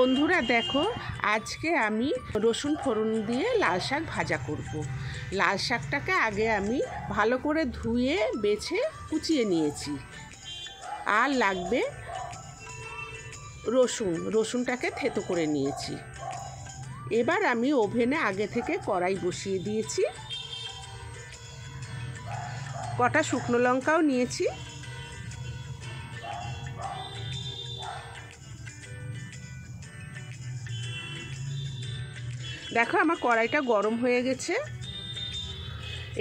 বন্ধুরা দেখো, আজকে আমি রসুন ফোড়ন দিয়ে লাল শাক ভাজা করব। লাল শাকটাকে আগে আমি ভালো করে ধুয়ে বেছে কুচিয়ে নিয়েছি। আর লাগবে রসুনটাকে থেতো করে নিয়েছি। এবার আমি ওভেনে আগে থেকে কড়াই বসিয়ে দিয়েছি। কটা শুকনো লঙ্কাও নিয়েছি। দেখো আমার কড়াইটা গরম হয়ে গেছে।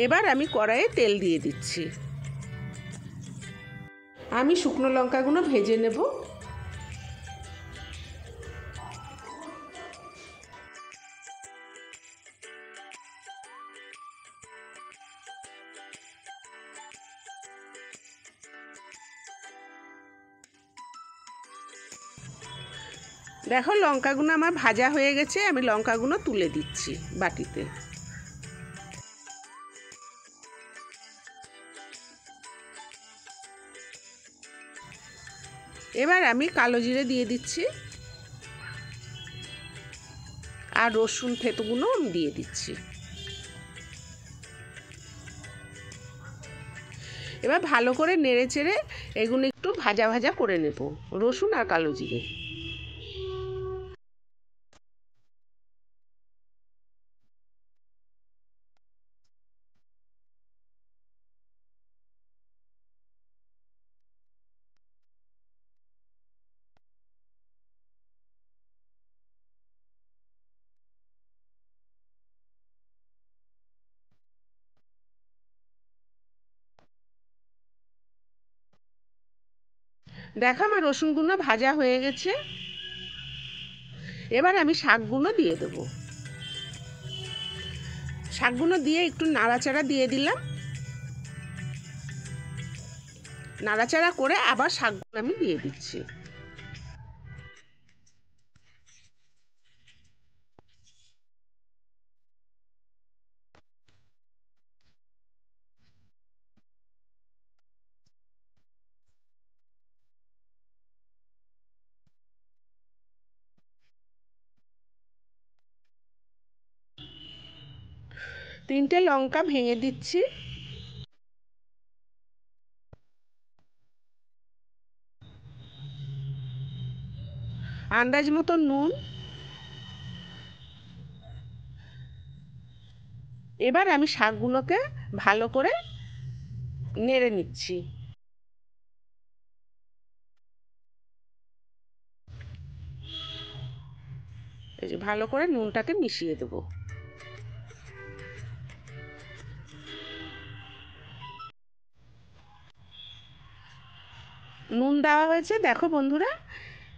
এবার আমি কড়াইয়ে তেল দিয়ে দিচ্ছি। আমি শুকনো লঙ্কাগুলো ভেজে নেব। দেখো লঙ্কাগুলো আমার ভাজা হয়ে গেছে। আমি লঙ্কাগুলো তুলে দিচ্ছি বাটিতে। এবার আমি কালো জিরে দিয়ে দিচ্ছি আর রসুন থেতোগুলো দিয়ে দিচ্ছি। এবার ভালো করে নেড়ে চেড়ে এগুলো একটু ভাজা ভাজা করে নেব, রসুন আর কালো জিরে। দেখো আমার রসুনগুলো ভাজা হয়ে গেছে। এবার আমি শাকগুলো দিয়ে দেবো। শাকগুলো দিয়ে একটু নাড়াচাড়া দিয়ে দিলাম। নাড়াচাড়া করে আবার শাকগুলো আমি দিয়ে দিচ্ছি। তিনটে লঙ্কা ভেঙে দিচ্ছি। আন্দাজ মতো নুন। এবার আমি শাকগুলোকে ভালো করে নেড়ে নিচ্ছি। এই যে ভালো করে নুনটাকে মিশিয়ে দেবো। নুন দেওয়া হয়েছে। দেখো বন্ধুরা,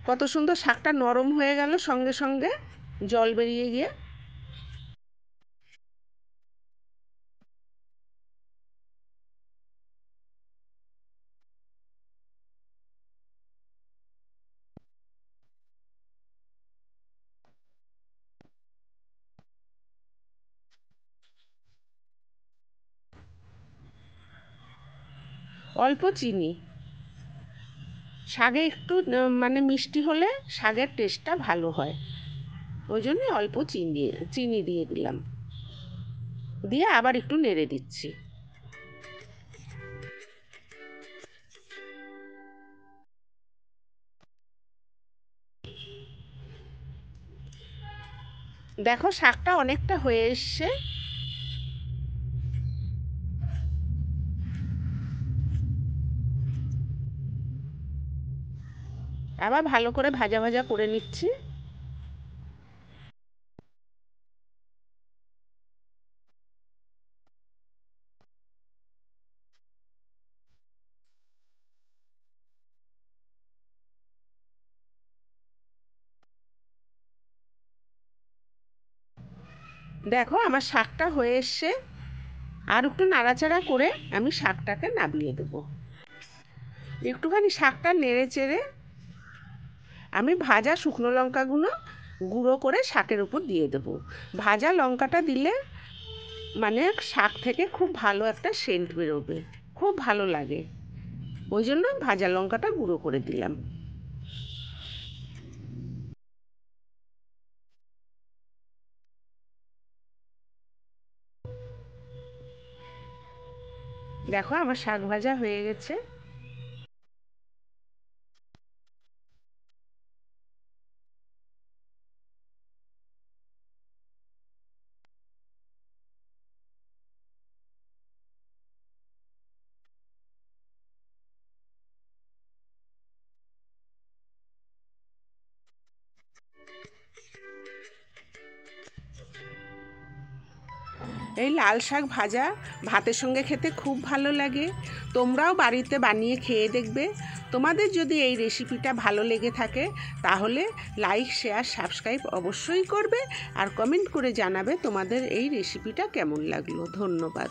কত সুন্দর শাকটা নরম হয়ে গেল সঙ্গে সঙ্গে জল বেরিয়ে গিয়ে। অল্প চিনি। শাকে একটু মানে মিষ্টি হলে শাকের টেস্টটা ভালো হয়, ওই জন্য অল্প চিনি দিয়ে দিলাম। দিয়ে আবার একটু নেড়ে দিচ্ছি। দেখো শাকটা অনেকটা হয়ে এসছে। আবার ভালো করে ভাজা ভাজা করে নিচ্ছি। দেখো আমার শাকটা হয়ে এসছে। আর একটু নাড়াচাড়া করে আমি শাকটাকে নামিয়ে দেবো। একটুখানি শাকটা নেড়ে চেড়ে আমি ভাজা শুকনো লঙ্কাগুলো গুঁড়ো করে শাকের উপর দিয়ে দেবো। ভাজা লঙ্কাটা দিলে মানে শাক থেকে খুব ভালো একটা সেন্ট বেরোবে, খুব ভালো লাগে। ওই জন্য ভাজা লঙ্কাটা গুঁড়ো করে দিলাম। দেখো আমার শাক ভাজা হয়ে গেছে। এই লাল শাক ভাজা ভাতের সঙ্গে খেতে খুব ভালো লাগে। তোমরাও বাড়িতে বানিয়ে খেয়ে দেখবে। তোমাদের যদি এই রেসিপিটা ভালো লেগে থাকে তাহলে লাইক, শেয়ার, সাবস্ক্রাইব অবশ্যই করবে আর কমেন্ট করে জানাবে তোমাদের এই রেসিপিটা কেমন লাগলো। ধন্যবাদ।